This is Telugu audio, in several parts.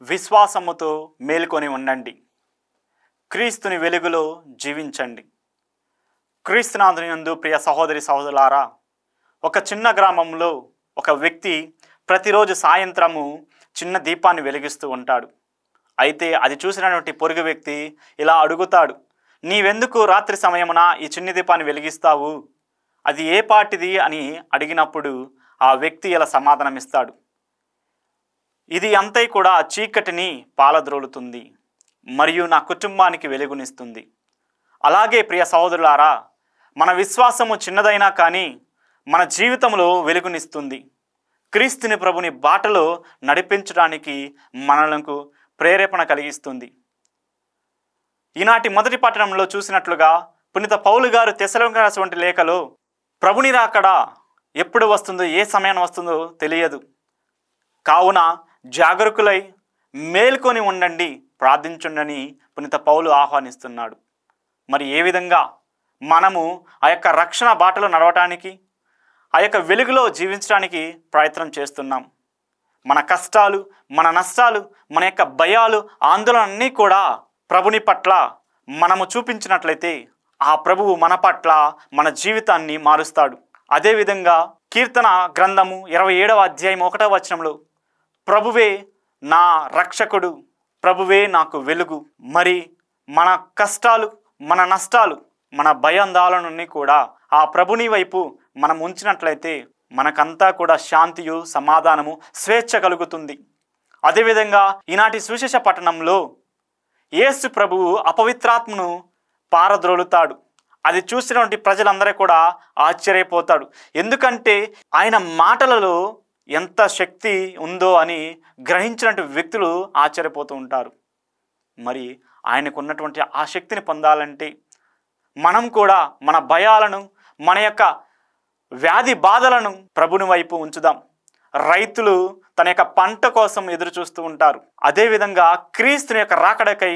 విశ్వాసముతో మేల్కొని ఉండండి. క్రీస్తుని వెలుగులో జీవించండి. క్రీస్తునాథుని యందు ప్రియ సహోదరి సహోదరులారా, ఒక చిన్న గ్రామంలో ఒక వ్యక్తి ప్రతిరోజు సాయంత్రము చిన్న దీపాన్ని వెలిగిస్తూ ఉంటాడు. అయితే అది చూసినటువంటి పొరుగు వ్యక్తి ఇలా అడుగుతాడు, నీవెందుకు రాత్రి సమయమున ఈ చిన్న దీపాన్ని వెలిగిస్తావు? అది ఏ పాటిది అని అడిగినప్పుడు ఆ వ్యక్తి ఇలా సమాధానమిస్తాడు, ఇది అంతా కూడా చీకటిని పాలద్రోలుతుంది మరియు నా కుటుంబానికి వెలుగునిస్తుంది. అలాగే ప్రియ సహోదరులారా, మన విశ్వాసము చిన్నదైనా కానీ మన జీవితంలో వెలుగునిస్తుంది. క్రీస్తుని ప్రభుని బాటలో నడిపించడానికి మనలకు ప్రేరేపణ కలిగిస్తుంది. ఈనాటి మొదటి పట్టణంలో చూసినట్లుగా పునీత పౌలు గారు తెస్సలోనికీయులకు రాసినటువంటి లేఖలో ప్రభుని రాకడ ఎప్పుడు వస్తుందో, ఏ సమయాన్ని వస్తుందో తెలియదు, కావున జాగరూకులై మేల్కొని ఉండండి, ప్రార్థించుండని పునీత పౌలు ఆహ్వానిస్తున్నాడు. మరి ఏ విధంగా మనము ఆ యొక్క రక్షణ బాటలో నడవటానికి, ఆ యొక్క వెలుగులో జీవించడానికి ప్రయత్నం చేస్తున్నాం? మన కష్టాలు, మన నష్టాలు, మన యొక్క భయాలు, ఆందోళన అన్నీ కూడా ప్రభుని పట్ల మనము చూపించినట్లయితే ఆ ప్రభువు మన పట్ల మన జీవితాన్ని మారుస్తాడు. అదేవిధంగా కీర్తన గ్రంథము 27వ అధ్యాయం 1వ వచనంలో ప్రభువే నా రక్షకుడు, ప్రభువే నాకు వెలుగు. మరి మన కష్టాలు, మన నష్టాలు, మన భయాందోళనని కూడా ఆ ప్రభుని వైపు మనం ఉంచినట్లయితే మనకంతా కూడా శాంతియు, సమాధానము, స్వేచ్ఛ కలుగుతుంది. అదేవిధంగా ఈనాటి సువిశేష పట్టణంలో యేసు ప్రభువు అపవిత్రాత్మను పారద్రోలుతాడు. అది చూసినటువంటి ప్రజలందరూ కూడా ఆశ్చర్యపోతాడు. ఎందుకంటే ఆయన మాటలలో ఎంత శక్తి ఉందో అని గ్రహించినటువంటి వ్యక్తులు ఆశ్చర్యపోతూ ఉంటారు. మరి ఆయనకు ఉన్నటువంటి ఆ శక్తిని పొందాలంటే మనం కూడా మన భయాలను, మన యొక్క వ్యాధి బాధలను ప్రభుని వైపు ఉంచుదాం. రైతులు తన యొక్క పంట కోసం ఎదురు చూస్తూ ఉంటారు. అదేవిధంగా క్రీస్తుని యొక్క రాకడకై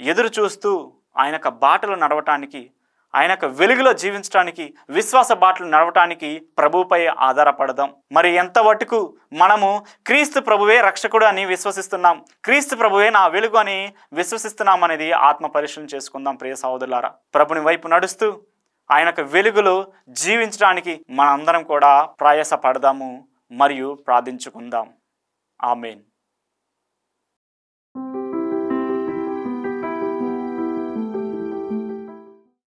ఎదురు చూస్తూ ఆయన యొక్క బాటలు నడవటానికి, ఆయన యొక్క వెలుగులో జీవించడానికి, విశ్వాస బాటలు నడవటానికి ప్రభువుపై ఆధారపడదాం. మరి ఎంతవరకు మనము క్రీస్తు ప్రభువే రక్షకుడు అని విశ్వసిస్తున్నాం, క్రీస్తు ప్రభువే నా వెలుగు అని విశ్వసిస్తున్నాం అనేది ఆత్మ పరిశీలన చేసుకుందాం. ప్రియ సహోదరులారా, ప్రభుని వైపు నడుస్తూ ఆయన యొక్క వెలుగులో జీవించడానికి మనందరం కూడా ప్రయాసపడదాము మరియు ప్రార్థించుకుందాం. ఆమేన్.